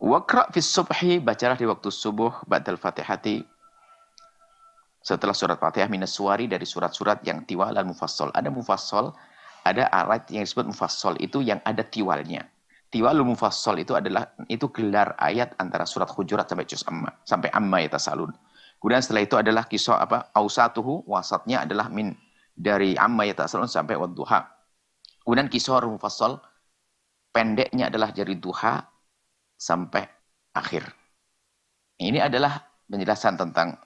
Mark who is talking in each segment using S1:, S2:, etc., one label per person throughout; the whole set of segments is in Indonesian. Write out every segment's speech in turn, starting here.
S1: Waqra' fis subhi, bacalah di waktu subuh, ba'dal fatihati, setelah surat Fatihah, minas suwari, dari surat-surat yang tiwal dan mufassal. Ada mufassal, ada ayat yang disebut mufassal, itu yang ada tiwalnya. Tiwalul mufassal itu adalah gelar ayat antara surat Hujurat sampai juz amma, sampai amma yatasalun. Kemudian setelah itu adalah kisah ausatuhu, wasatnya adalah min dari amma yatasalun sampai wadduha. Kemudian kisah mufassal, pendeknya adalah dari duha sampai akhir. Ini adalah penjelasan tentang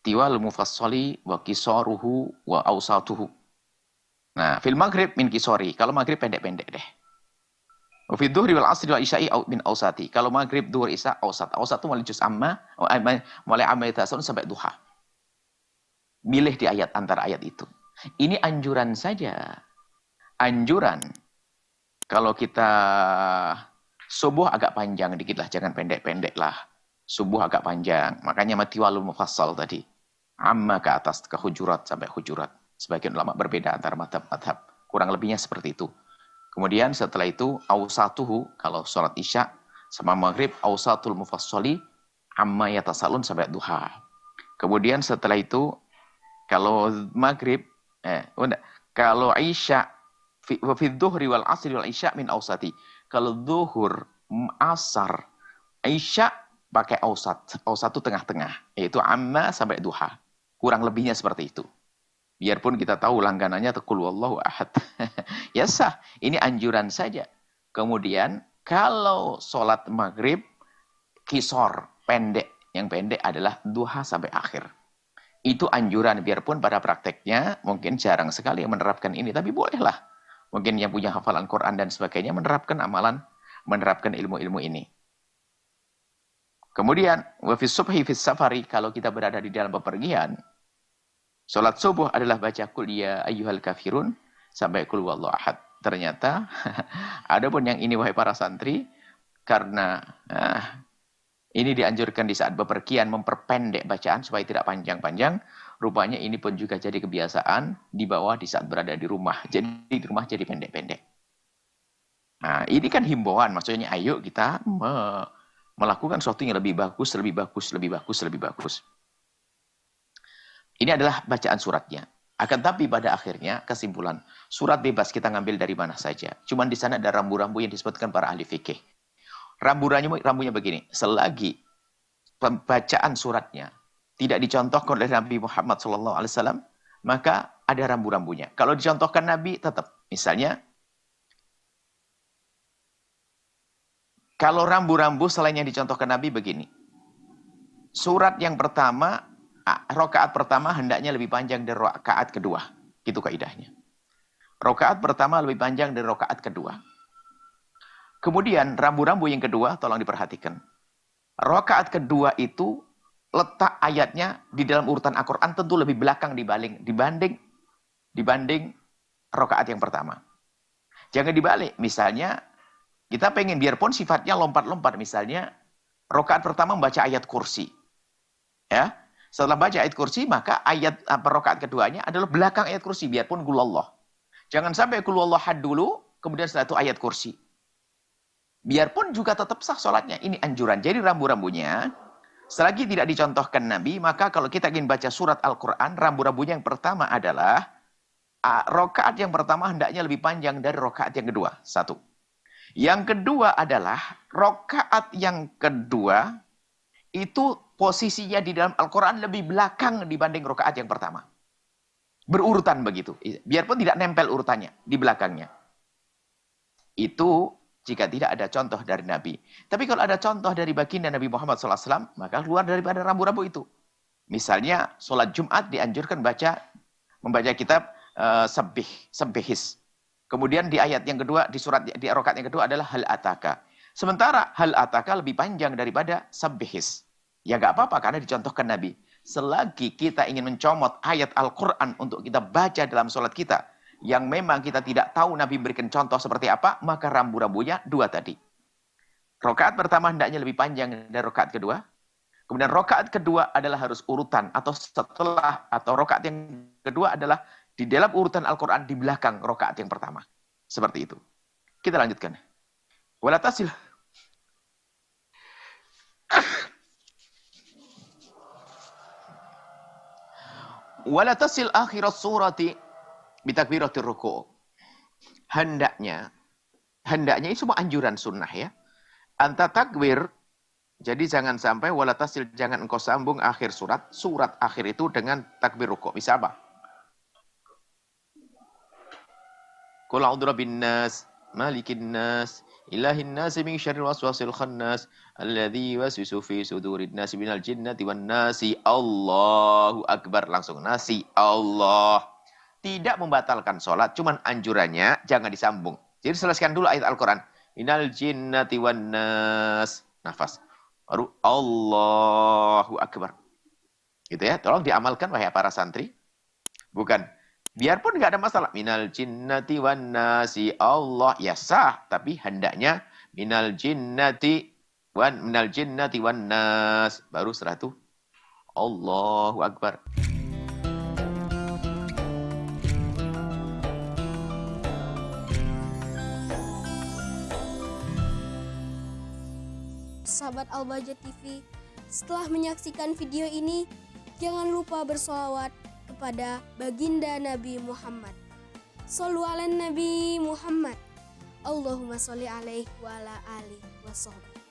S1: tiwal mufassali wa kisaruhu wa awsatuhu. Nah, fil maghrib min kisori. Kalau maghrib pendek-pendek deh. Wa fi dhuhri wal asri wal isya'i min awsati. Kalau maghrib, dhuhr, isya, awsat. Awsat itu mulai juz amma, mulai amma yatasun sampai duha. Milih di ayat, antara ayat itu. Ini anjuran saja. Anjuran. Kalau kita subuh agak panjang dikit lah, jangan pendek-pendek lah. Subuh agak panjang. Makanya matiwalul mufassal tadi. Amma ke atas, ke hujurat sampai hujurat. Sebagian ulama berbeda antara madhab-madhab. Kurang lebihnya seperti itu. Kemudian setelah itu, awsatuhu, kalau sholat isya sama maghrib, awsatul mufassali, amma yatasalun sampai duha. Kemudian setelah itu, kalau maghrib, kalau isya, fi dhuhri wal asri wal isya min awsati. Kalau zuhur, asar, isya pakai awsat. Awsat itu tengah-tengah. Yaitu amma sampai duha. Kurang lebihnya seperti itu. Biarpun kita tahu langganannya qul huwallahu ahad. Ya sah. Ini anjuran saja. Kemudian kalau sholat maghrib, kisor, pendek. Yang pendek adalah duha sampai akhir. Itu anjuran. Biarpun pada prakteknya mungkin jarang sekali yang menerapkan ini. Tapi bolehlah. Mungkin yang punya hafalan Quran dan sebagainya menerapkan amalan, menerapkan ilmu-ilmu ini. Kemudian, wa fis subhi fis safari, kalau kita berada di dalam bepergian, sholat subuh adalah baca qul ya ayyuhal kafirun sampai qul huwallahu ahad. Ternyata, adapun yang ini wahai para santri, karena ini dianjurkan di saat bepergian memperpendek bacaan supaya tidak panjang-panjang. Rupanya ini pun juga jadi kebiasaan di bawah di saat berada di rumah. Jadi di rumah jadi pendek-pendek. Nah, ini kan himbauan. Maksudnya ayo kita melakukan sesuatu yang lebih bagus, lebih bagus, lebih bagus, lebih bagus. Ini adalah bacaan suratnya. Akan tapi pada akhirnya kesimpulan, surat bebas kita ngambil dari mana saja. Cuman di sana ada rambu-rambu yang disebutkan para ahli fikih. Rambunya begini, selagi pembacaan suratnya tidak dicontohkan oleh Nabi Muhammad SAW, maka ada rambu-rambunya. Kalau dicontohkan Nabi, tetap. Misalnya, kalau rambu-rambu selain yang dicontohkan Nabi begini. Surat yang pertama, rakaat pertama hendaknya lebih panjang dari rakaat kedua. Itu kaidahnya. Rakaat pertama lebih panjang dari rakaat kedua. Kemudian rambu-rambu yang kedua, tolong diperhatikan. Rakaat kedua itu letak ayatnya di dalam urutan Al-Quran tentu lebih belakang dibanding rakaat yang pertama. Jangan dibalik. Misalnya, kita pengen biarpun sifatnya lompat-lompat. Misalnya, rakaat pertama membaca ayat kursi. Ya, setelah baca ayat kursi, maka ayat rakaat keduanya adalah belakang ayat kursi. Biarpun gulallah. Jangan sampai gulallah had dulu, kemudian setelah itu ayat kursi. Biarpun juga tetap sah sholatnya. Ini anjuran. Jadi rambu-rambunya, selagi tidak dicontohkan Nabi, maka kalau kita ingin baca surat Al-Quran, rambu-rambunya yang pertama adalah, rakaat yang pertama hendaknya lebih panjang dari rakaat yang kedua. Satu. Yang kedua adalah, rakaat yang kedua, itu posisinya di dalam Al-Quran lebih belakang dibanding rakaat yang pertama. Berurutan begitu. Biarpun tidak nempel urutannya di belakangnya. Itu jika tidak ada contoh dari Nabi. Tapi kalau ada contoh dari baginda Nabi Muhammad SAW, maka keluar daripada rambu-rambu itu. Misalnya, sholat Jumat dianjurkan membaca kitab Sabbihis. Kemudian di ayat yang kedua, di rakaat yang kedua adalah Hal Ataka. Sementara Hal Ataka lebih panjang daripada Sabbihis. Ya nggak apa-apa karena dicontohkan Nabi. Selagi kita ingin mencomot ayat Al-Quran untuk kita baca dalam sholat kita, yang memang kita tidak tahu Nabi memberikan contoh seperti apa, maka rambu-rambunya dua tadi. Rakaat pertama hendaknya lebih panjang dari rakaat kedua. Kemudian rakaat kedua adalah harus urutan atau setelah, atau rakaat yang kedua adalah di dalam urutan Al-Quran di belakang rakaat yang pertama. Seperti itu. Kita lanjutkan. Walatasil. Wala tasil akhirat surati bitakbiratir ruku'. Hendaknya ini semua anjuran sunnah ya. Anta takbir, jadi jangan sampai wala tasil, jangan engkau sambung akhir surat akhir itu dengan takbir ruku'. Bisa apa? Qul a'udzu birabbin nas, malikin nas, ilahin nas min syarril waswasil khannas, alladzi yuwaswisu fi sudurin nas minal jinnati wan nasi. Allahu akbar, langsung nasi Allah. Tidak membatalkan sholat, cuman anjurannya jangan disambung. Jadi selesaikan dulu ayat Al-Quran. Minal jinnati wan nas. Nafas. Baru Allahu akbar. Gitu ya, tolong diamalkan wahai para santri. Bukan, biarpun nggak ada masalah. Minal jinnati wan nasi Allah. Ya sah, tapi hendaknya minal jinnati wan nas. Baru setelah itu Allahu akbar.
S2: Sahabat Al-Bahjah TV, setelah menyaksikan video ini, jangan lupa bersolawat kepada baginda Nabi Muhammad. Shollu ala Nabi Muhammad. Allahumma sholli alaihi wa ala alihi wa sahbihi.